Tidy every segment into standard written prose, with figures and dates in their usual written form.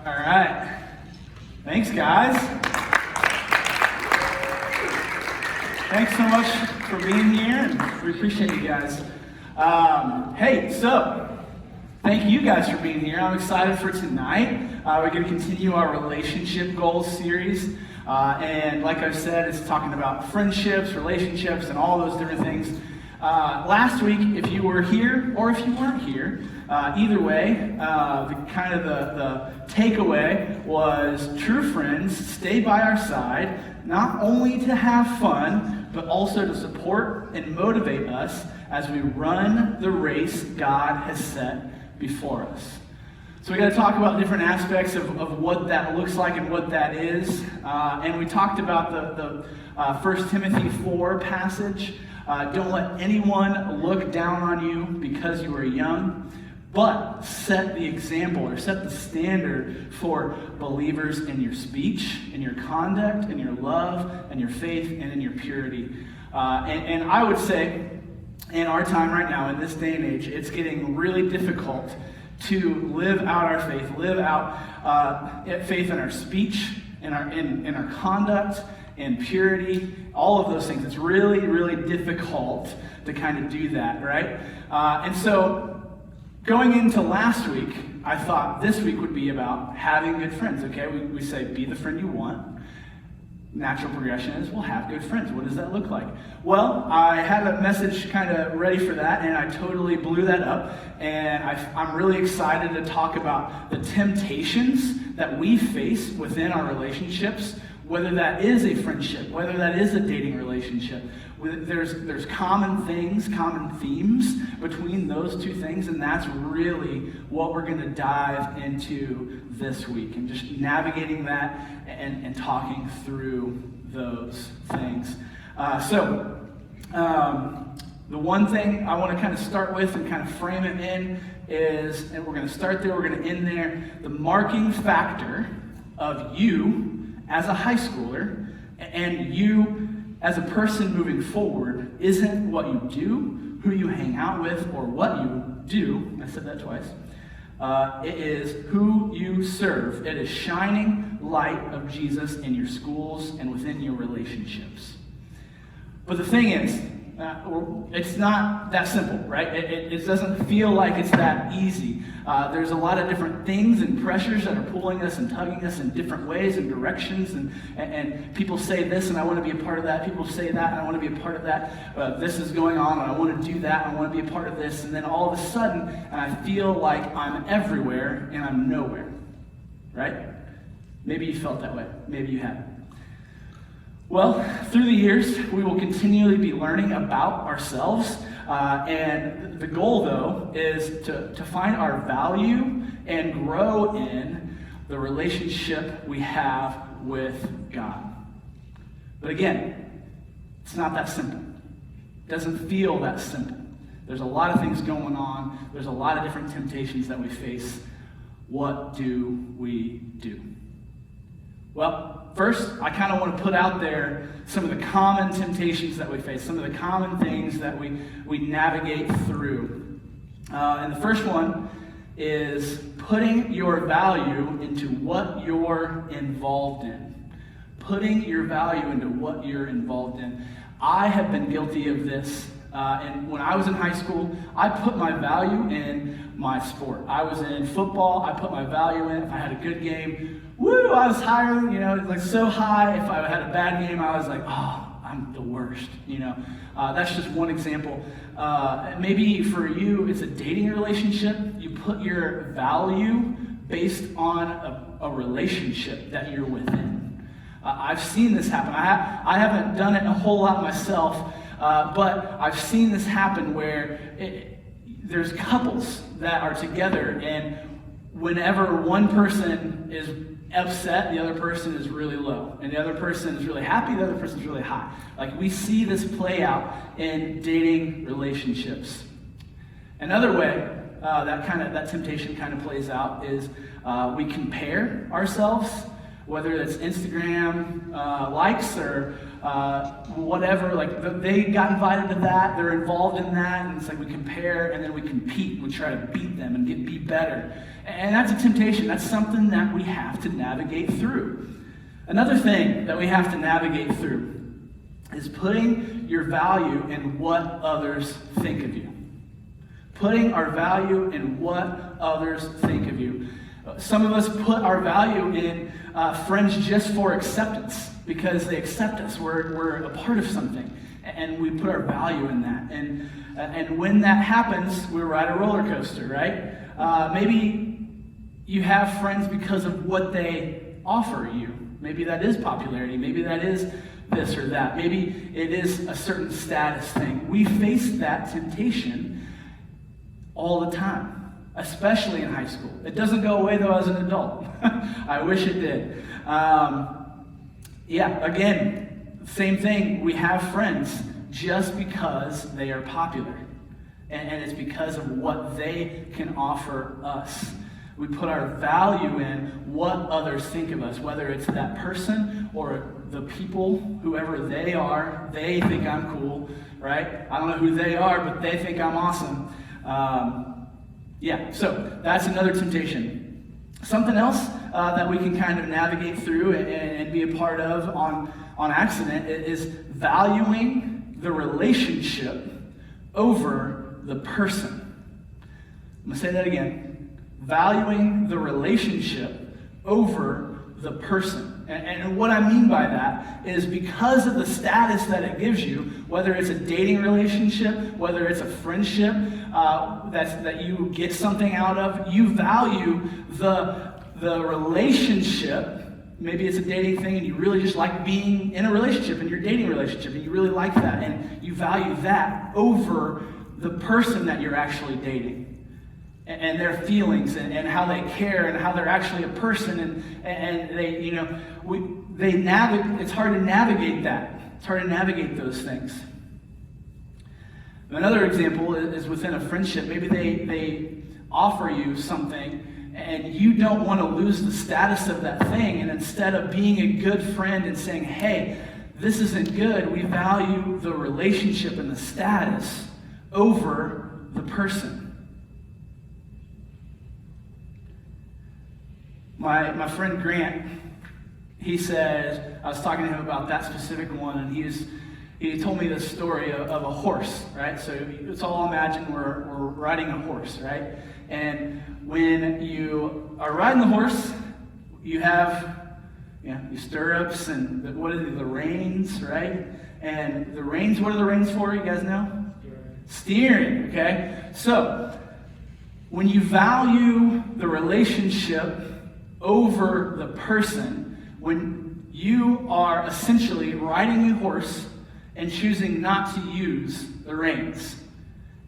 All right. Thanks, guys. Thanks so much for being here, and we appreciate you guys. Thank you guys for being here. I'm excited for tonight. We're going to continue our relationship goals series. And like I've said, it's talking about friendships, relationships, and all those different things. Last week, if you were here or if you weren't here, either way, the takeaway was true friends stay by our side, not only to have fun, but also to support and motivate us as we run the race God has set before us. So we got to talk about different aspects of what that looks like and what that is. And we talked about the 1 Timothy 4 passage. Don't let anyone look down on you because you are young, but set the example or set the standard for believers in your speech, in your conduct, in your love, and your faith, and in your purity. And I would say, in our time right now, in this day and age, it's getting really difficult to live out our faith, live out faith in our speech, in our conduct, and purity, all of those things. It's really, really difficult to kind of do that, right? And so going into last week, I thought this week would be about having good friends, okay? We say, be the friend you want. Natural progression is, well, have good friends. What does that look like? Well, I had a message kind of ready for that, and I totally blew that up. And I'm really excited to talk about the temptations that we face within our relationships, whether that is a friendship, whether that is a dating relationship. There's common things, common themes between those two things, and that's really what we're going to dive into this week, and just navigating that and talking through those things. The one thing I want to kind of start with and kind of frame it in is, and we're going to start there, we're going to end there, the marking factor of you as a high schooler and you as a person moving forward isn't what you do, who you hang out with, or what you do. I said that twice. It is who you serve. It is shining light of Jesus in your schools and within your relationships. But the thing is, it's not that simple, right? It doesn't feel like it's that easy. There's a lot of different things and pressures that are pulling us and tugging us in different ways and directions. And people say this, and I want to be a part of that. People say that, and I want to be a part of that. This is going on, and I want to do that. And I want to be a part of this. And then all of a sudden, I feel like I'm everywhere, and I'm nowhere, right? Maybe you felt that way. Maybe you haven't. Well, through the years, we will continually be learning about ourselves, and the goal, though, is to find our value and grow in the relationship we have with God. But again, it's not that simple. It doesn't feel that simple. There's a lot of things going on. There's a lot of different temptations that we face. What do we do? Well, first, I kind of want to put out there some of the common temptations that we face, some of the common things that we navigate through. And the first one is putting your value into what you're involved in. Putting your value into what you're involved in. I have been guilty of this. And when I was in high school, I put my value in my sport. I was in football. I put my value in. If I had a good game, woo, I was higher, like so high. If I had a bad game, I was like, oh, I'm the worst, That's just one example. Maybe for you, it's a dating relationship. You put your value based on a relationship that you're within. I've seen this happen. I haven't done it a whole lot myself, but I've seen this happen where there's couples that are together, and whenever one person is upset, the other person is really low, and the other person is really happy, the other person is really high. Like, we see this play out in dating relationships. Another way that temptation kind of plays out is we compare ourselves whether it's Instagram likes or whatever. Like they got invited to that, they're involved in that, and it's like we compare and then we compete. We try to beat them and be better. And that's a temptation. That's something that we have to navigate through. Another thing that we have to navigate through is putting your value in what others think of you. Putting our value in what others think of you. Some of us put our value in friends just for acceptance, because they accept us. We're a part of something, and we put our value in that. And when that happens, we ride a roller coaster, right? Maybe you have friends because of what they offer you. Maybe that is popularity. Maybe that is this or that. Maybe it is a certain status thing. We face that temptation all the time, especially in high school. It doesn't go away, though, as an adult. I wish it did. Again, same thing. We have friends just because they are popular. And it's because of what they can offer us. We put our value in what others think of us, whether it's that person or the people, whoever they are. They think I'm cool, right? I don't know who they are, but they think I'm awesome. So that's another temptation. Something else that we can kind of navigate through and be a part of on accident is valuing the relationship over the person. I'm going to say that again. Valuing the relationship over the person. And what I mean by that is because of the status that it gives you, whether it's a dating relationship, whether it's a friendship that you get something out of, you value the relationship. Maybe it's a dating thing and you really just like being in a relationship, in your dating relationship, and you really like that, and you value that over the person that you're actually dating. And their feelings and how they care and how they're actually a person and they, it's hard to navigate that. It's hard to navigate those things. Another example is within a friendship. Maybe they offer you something and you don't want to lose the status of that thing, and instead of being a good friend and saying, hey, this isn't good, we value the relationship and the status over the person. My friend Grant, he said, I was talking to him about that specific one, and he told me this story of a horse, right? So let's all imagine we're riding a horse, right? And when you are riding the horse, you have your stirrups and the reins, right? And the reins, what are the reins for? You guys know? Steering, okay? So when you value the relationship over the person, when you are essentially riding a horse and choosing not to use the reins,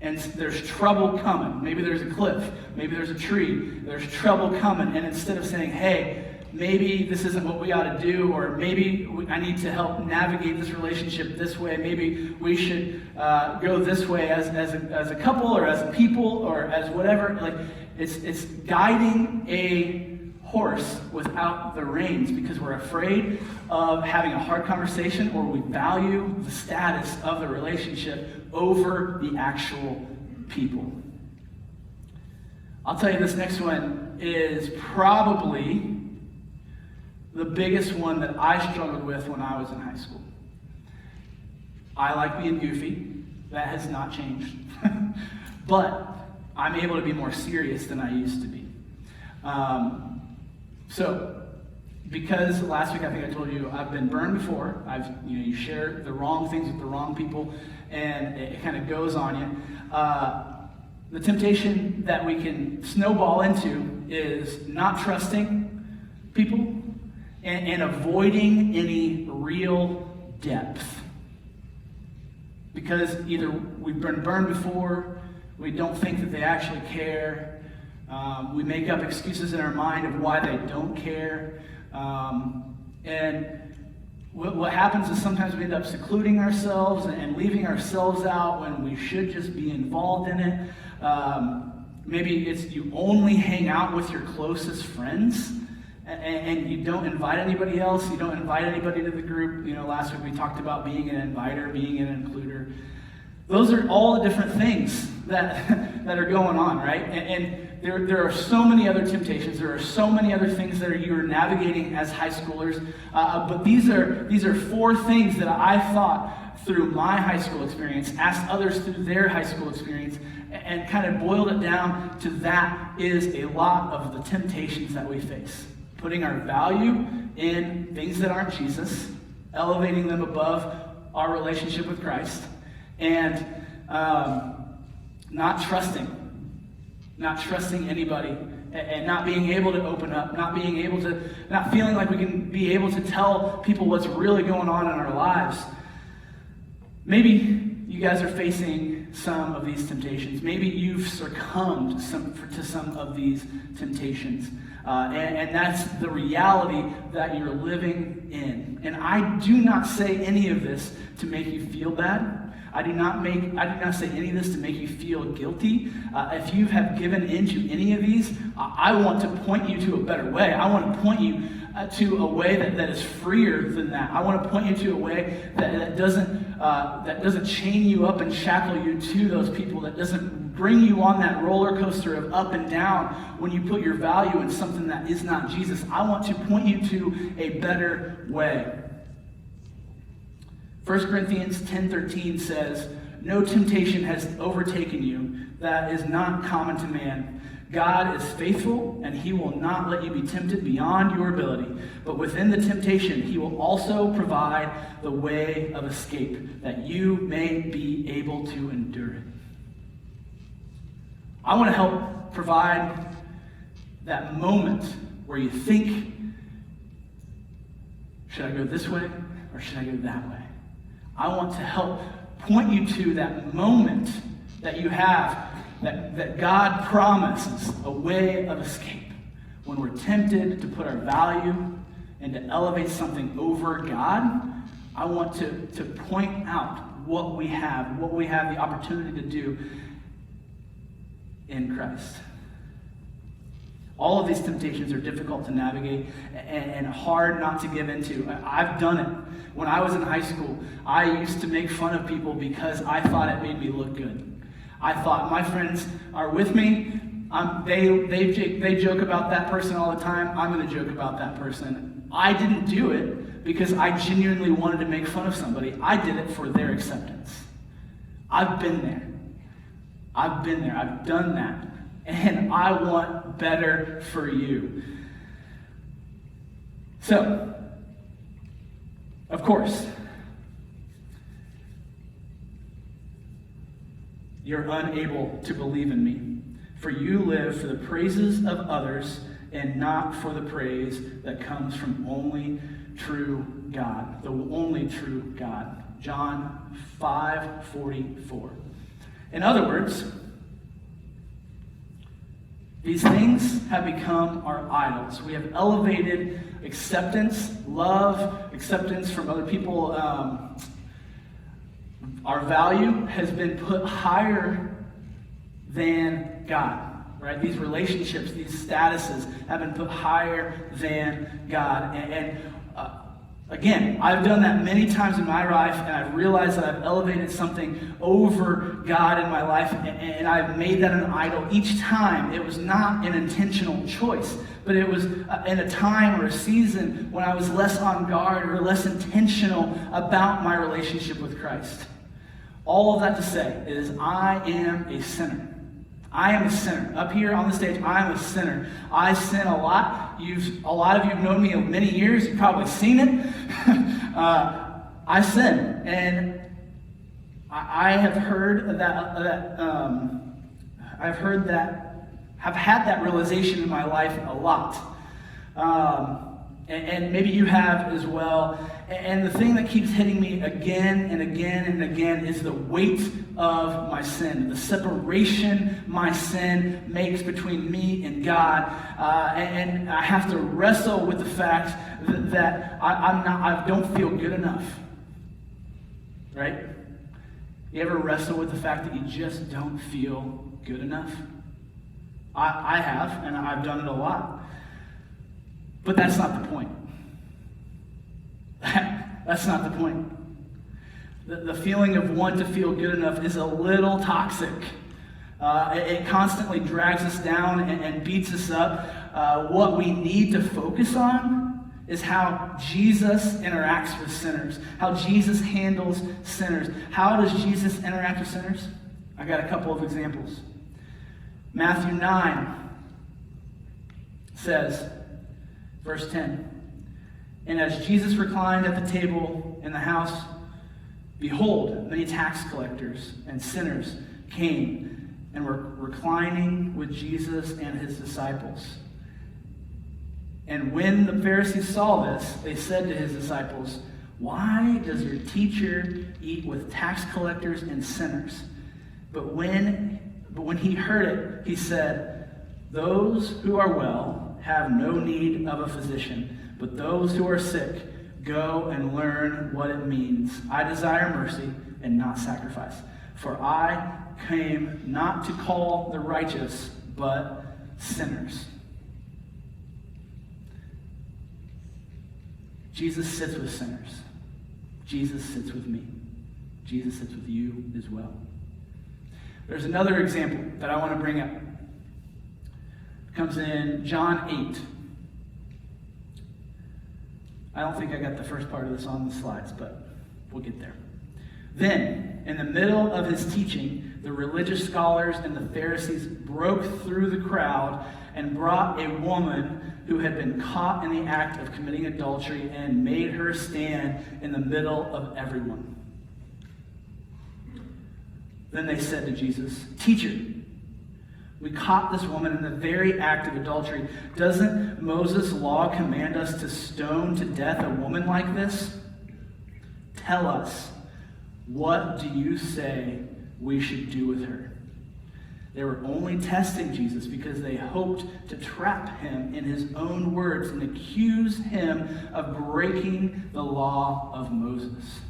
and there's trouble coming, maybe there's a cliff, maybe there's a tree, there's trouble coming, and instead of saying, hey, maybe this isn't what we ought to do, or maybe I need to help navigate this relationship this way, maybe we should go this way as a couple or as a people or as whatever, like it's guiding a horse without the reins because we're afraid of having a hard conversation, or we value the status of the relationship over the actual people. I'll tell you, this next one is probably the biggest one that I struggled with when I was in high school. I like being goofy. That has not changed. But I'm able to be more serious than I used to be. So, because last week I think I told you I've been burned before. You share the wrong things with the wrong people, and it kind of goes on you. The temptation that we can snowball into is not trusting people and avoiding any real depth. Because either we've been burned before, we don't think that they actually care. We make up excuses in our mind of why they don't care. And what happens is sometimes we end up secluding ourselves and leaving ourselves out when we should just be involved in it. Maybe it's you only hang out with your closest friends, and you don't invite anybody else, you don't invite anybody to the group. Last week we talked about being an inviter, being an includer. Those are all the different things that are going on, right? And there are so many other temptations. There are so many other things that you are navigating as high schoolers. But these are 4 things that I thought through my high school experience, asked others through their high school experience, and kind of boiled it down to that is a lot of the temptations that we face. Putting our value in things that aren't Jesus, elevating them above our relationship with Christ, and not trusting anybody, and not being able to open up, not feeling like we can be able to tell people what's really going on in our lives. Maybe you guys are facing some of these temptations. Maybe you've succumbed to some of these temptations. And that's the reality that you're living in. And I do not say any of this to make you feel bad. I do not say any of this to make you feel guilty. If you have given into any of these, I want to point you to a better way. I want to point you to a way that is freer than that. I want to point you to a way that doesn't chain you up and shackle you to those people, that doesn't bring you on that roller coaster of up and down when you put your value in something that is not Jesus. I want to point you to a better way. 1 Corinthians 10:13 says, "No temptation has overtaken you that is not common to man. God is faithful, and he will not let you be tempted beyond your ability. But within the temptation, he will also provide the way of escape, that you may be able to endure it." I want to help provide that moment where you think, should I go this way or should I go that way? I want to help point you to that moment that you have, that God promises a way of escape. When we're tempted to put our value and to elevate something over God, I want to point out what we have the opportunity to do in Christ. All of these temptations are difficult to navigate and hard not to give into. I've done it. When I was in high school, I used to make fun of people because I thought it made me look good. I thought my friends are with me. They joke about that person all the time. I'm going to joke about that person. I didn't do it because I genuinely wanted to make fun of somebody. I did it for their acceptance. I've been there. I've done that. And I want better for you. So, of course, you're unable to believe in me, for you live for the praises of others and not for the praise that comes from only true God, the only true God. John 5:44. In other words, these things have become our idols. We have elevated acceptance, love, acceptance from other people. Our value has been put higher than God, right? These relationships, these statuses have been put higher than God. And again, I've done that many times in my life, and I've realized that I've elevated something over God in my life, and I've made that an idol. Each time, it was not an intentional choice, but it was in a time or a season when I was less on guard or less intentional about my relationship with Christ. All of that to say is I am a sinner. I am a sinner. Up here on the stage, I am a sinner. I sin a lot. A lot of you have known me many years. You've probably seen it. I sin, and I have heard that. Have had that realization in my life a lot, and maybe you have as well. And the thing that keeps hitting me again and again and again is the weight of my sin, the separation my sin makes between me and God, and I have to wrestle with the fact that I don't feel good enough. Right? You ever wrestle with the fact that you just don't feel good enough? I have, and I've done it a lot. But that's not the point. That's not the point. The feeling of want to feel good enough is a little toxic. It constantly drags us down and beats us up. What we need to focus on is how Jesus interacts with sinners, how Jesus handles sinners. How does Jesus interact with sinners? I got a couple of examples. Matthew 9 says, verse 10, "And as Jesus reclined at the table in the house, behold, many tax collectors and sinners came and were reclining with Jesus and his disciples. And when the Pharisees saw this, they said to his disciples, 'Why does your teacher eat with tax collectors and sinners?' But when he heard it, he said, 'Those who are well have no need of a physician, but those who are sick, go and learn what it means. I desire mercy and not sacrifice. For I came not to call the righteous, but sinners.'" Jesus sits with sinners. Jesus sits with me. Jesus sits with you as well. There's another example that I want to bring up. It comes in John 8. I don't think I got the first part of this on the slides, but we'll get there. "Then, in the middle of his teaching, the religious scholars and the Pharisees broke through the crowd and brought a woman who had been caught in the act of committing adultery and made her stand in the middle of everyone. Then they said to Jesus, 'Teacher, we caught this woman in the very act of adultery. Doesn't Moses' law command us to stone to death a woman like this? Tell us, what do you say we should do with her?' They were only testing Jesus because they hoped to trap him in his own words and accuse him of breaking the law of Moses.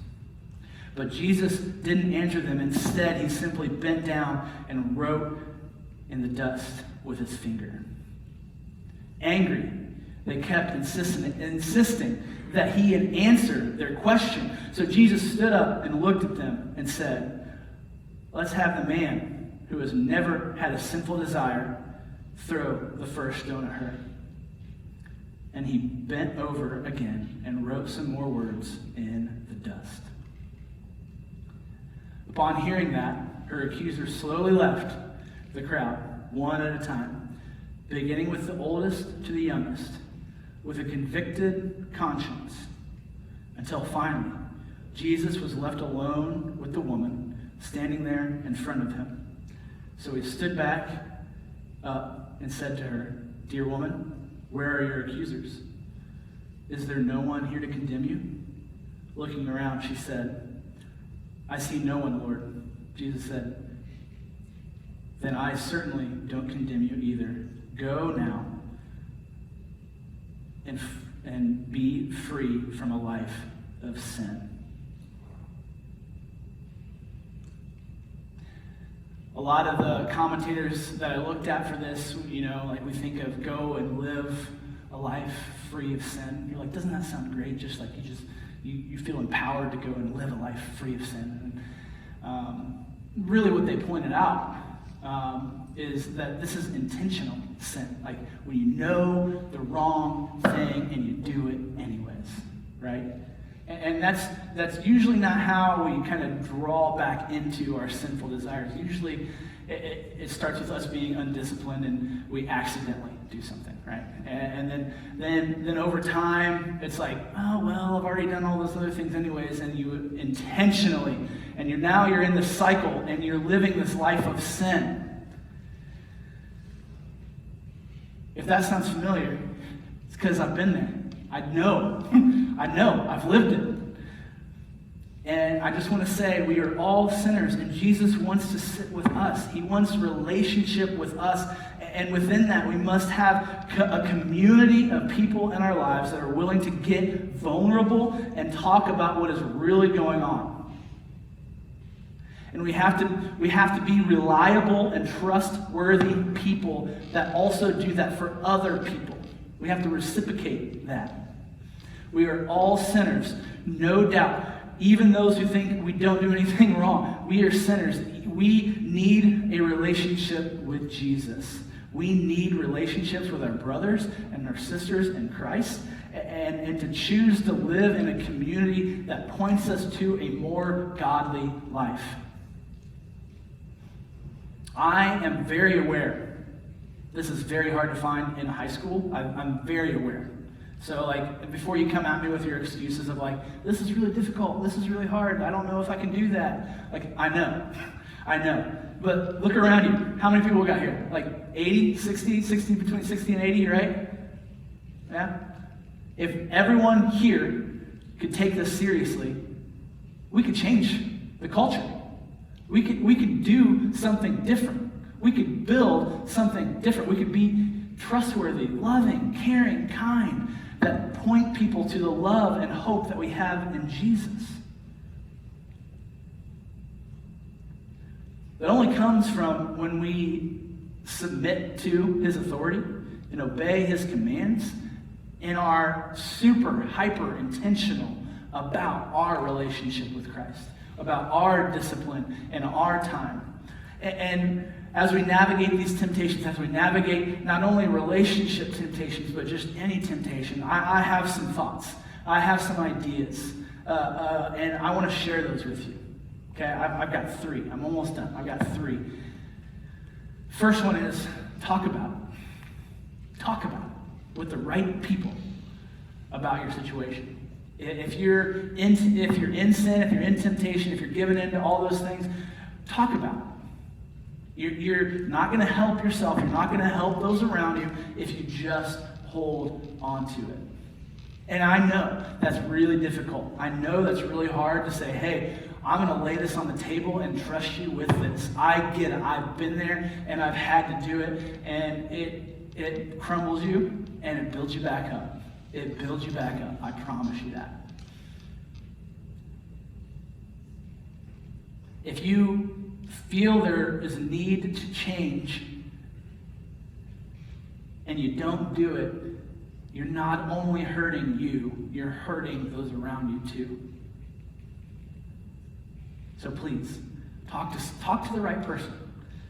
But Jesus didn't answer them. Instead, he simply bent down and wrote in the dust with his finger. Angry, they kept insisting that he had answered their question. So Jesus stood up and looked at them and said, 'Let's have the man who has never had a sinful desire throw the first stone at her.' And he bent over again and wrote some more words in the dust. Upon hearing that, her accusers slowly left the crowd, one at a time, beginning with the oldest to the youngest, with a convicted conscience, until finally Jesus was left alone with the woman standing there in front of him. So he stood back up and said to her, 'Dear woman, where are your accusers? Is there no one here to condemn you?' Looking around, she said, 'I see no one, Lord.' Jesus said, 'Then I certainly don't condemn you either. Go now and be free from a life of sin.'" A lot of the commentators that I looked at for this, like we think of go and live a life free of sin. You're like, doesn't that sound great? Just like you feel empowered to go and live a life free of sin. And really what they pointed out is that this is intentional sin. Like when you know the wrong thing and you do it anyways, right? And that's usually not how we kind of draw back into our sinful desires. Usually it starts with us being undisciplined and we accidentally do something, right? And then over time, it's like, oh, well, I've already done all those other things anyways, and you intentionally, and you're in this cycle and you're living this life of sin. If that sounds familiar, it's because I've been there. I know, I've lived it. And I just want to say we are all sinners, and Jesus wants to sit with us. He wants relationship with us. And within that, we must have a community of people in our lives that are willing to get vulnerable and talk about what is really going on. And we have to be reliable and trustworthy people that also do that for other people. We have to reciprocate that. We are all sinners, no doubt. Even those who think we don't do anything wrong, we are sinners. We need a relationship with Jesus. We need relationships with our brothers and our sisters in Christ, and to choose to live in a community that points us to a more godly life. I am very aware. This is very hard to find in high school. I'm very aware. So, before you come at me with your excuses of this is really difficult, this is really hard, I don't know if I can do that. I know. But look around you. How many people we got here? 80, 60, between 60 and 80, right? Yeah? If everyone here could take this seriously, we could change the culture. We could do something different. We could build something different. We could be trustworthy, loving, caring, kind, that point people to the love and hope that we have in Jesus. That only comes from when we submit to his authority and obey his commands and are super, hyper intentional about our relationship with Christ, about our discipline and our time. And as we navigate these temptations, as we navigate not only relationship temptations, but just any temptation, I have some thoughts. I have some ideas. And I want to share those with you. Okay, I've got 3. I'm almost done. I've got 3. First one is talk about it. Talk about it with the right people about your situation. If you're in sin, if you're in temptation, if you're giving in to all those things, talk about it. You're not going to help yourself. You're not going to help those around you if you just hold on to it. And I know that's really difficult. I know that's really hard to say, hey, I'm going to lay this on the table and trust you with this. I get it. I've been there and I've had to do it. And it crumbles you and it builds you back up. It builds you back up. I promise you that. If you feel there is a need to change and you don't do it, you're not only hurting you, you're hurting those around you too. So please, talk to the right person.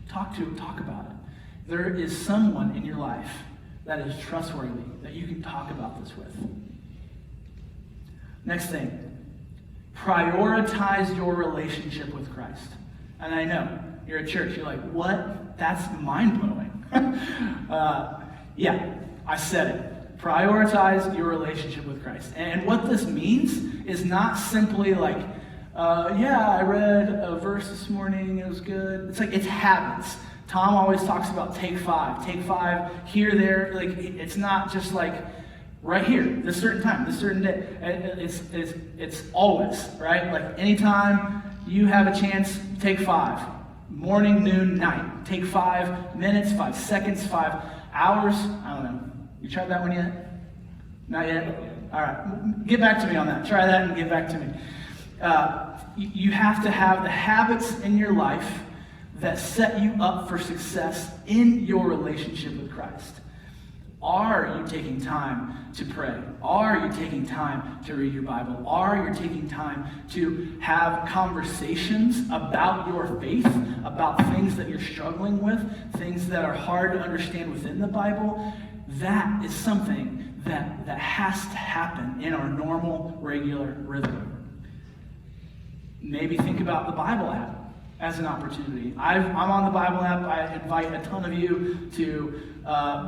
Talk about it. There is someone in your life that is trustworthy that you can talk about this with. Next thing, prioritize your relationship with Christ. And I know, you're at church, you're like, what? That's mind-blowing. Yeah, I said it. Prioritize your relationship with Christ. And what this means is not simply I read a verse this morning, it was good. It's habits. Tom always talks about take 5. Take 5 here, there. It's not just right here, this certain time, this certain day. It's always, right? Anytime you have a chance, take 5. Morning, noon, night. Take 5 minutes, 5 seconds, 5 hours. I don't know. You tried that one yet? Not yet? All right. Get back to me on that. Try that and get back to me. You have to have the habits in your life that set you up for success in your relationship with Christ. Are you taking time to pray? Are you taking time to read your Bible? Are you taking time to have conversations about your faith, about things that you're struggling with, things that are hard to understand within the Bible? That is something that has to happen in our normal, regular rhythm. Maybe think about the Bible app as an opportunity. I'm on the Bible app. I invite a ton of you to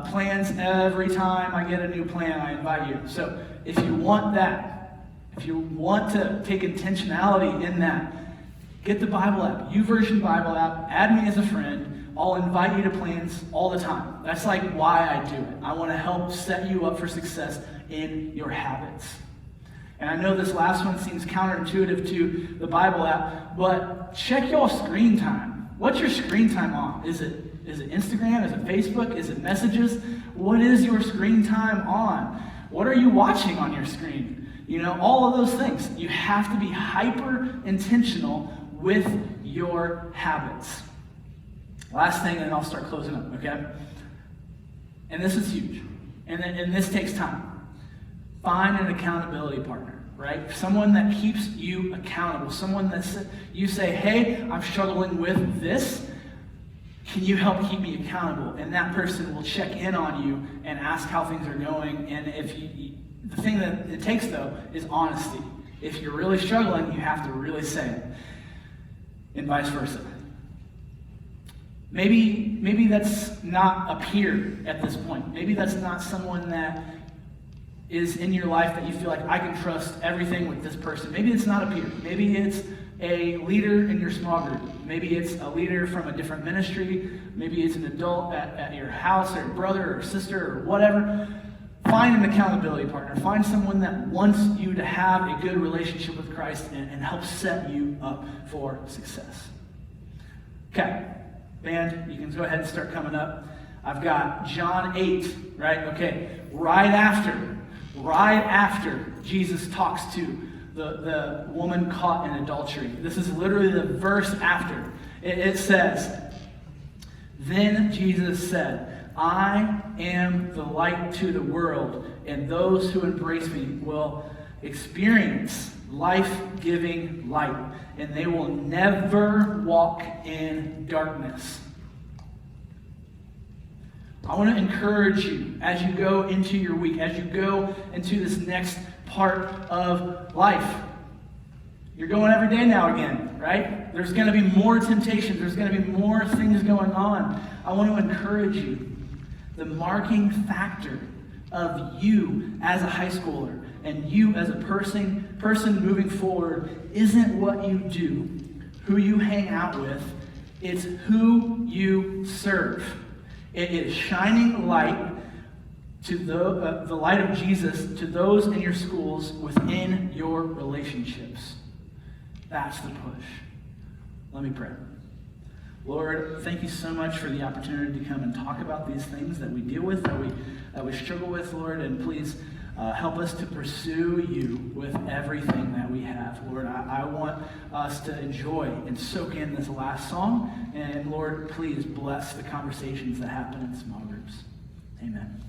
plans every time I get a new plan. I invite you. So if you want that, if you want to take intentionality in that, get the Bible app, YouVersion Bible app. Add me as a friend. I'll invite you to plans all the time. That's why I do it. I want to help set you up for success in your habits. And I know this last one seems counterintuitive to the Bible app, but check your screen time. What's your screen time on? Is it Instagram? Is it Facebook? Is it messages? What is your screen time on? What are you watching on your screen? All of those things. You have to be hyper intentional with your habits. Last thing, and I'll start closing up, okay? And this is huge. And this takes time. Find an accountability partner, right? Someone that keeps you accountable. Someone that you say, hey, I'm struggling with this. Can you help keep me accountable? And that person will check in on you and ask how things are going. And the thing that it takes, though, is honesty. If you're really struggling, you have to really say it. And vice versa. Maybe that's not a peer at this point. Maybe that's not someone that is in your life that you feel like I can trust everything with this person. Maybe it's not a peer. Maybe it's a leader in your small group. Maybe it's a leader from a different ministry. Maybe it's an adult at your house, or a brother or sister or whatever. Find an accountability partner. Find someone that wants you to have a good relationship with Christ and help set you up for success. Okay, band, you can go ahead and start coming up. I've got John 8, right? Okay, right after Jesus talks to the woman caught in adultery. This is literally the verse after. It says, then Jesus said, I am the light to the world, and those who embrace me will experience life-giving light, and they will never walk in darkness. I want to encourage you as you go into your week, as you go into this next part of life. You're going every day now again, right? There's going to be more temptations. There's going to be more things going on. I want to encourage you. The marking factor of you as a high schooler and you as a person moving forward isn't what you do, who you hang out with. It's who you serve. It is shining light to the light of Jesus to those in your schools within your relationships. That's the push. Let me pray. Lord, thank you so much for the opportunity to come and talk about these things that we deal with, that we struggle with, Lord, and please help us to pursue you with everything that we have. Lord, I want us to enjoy and soak in this last song, and Lord, please bless the conversations that happen in small groups. Amen.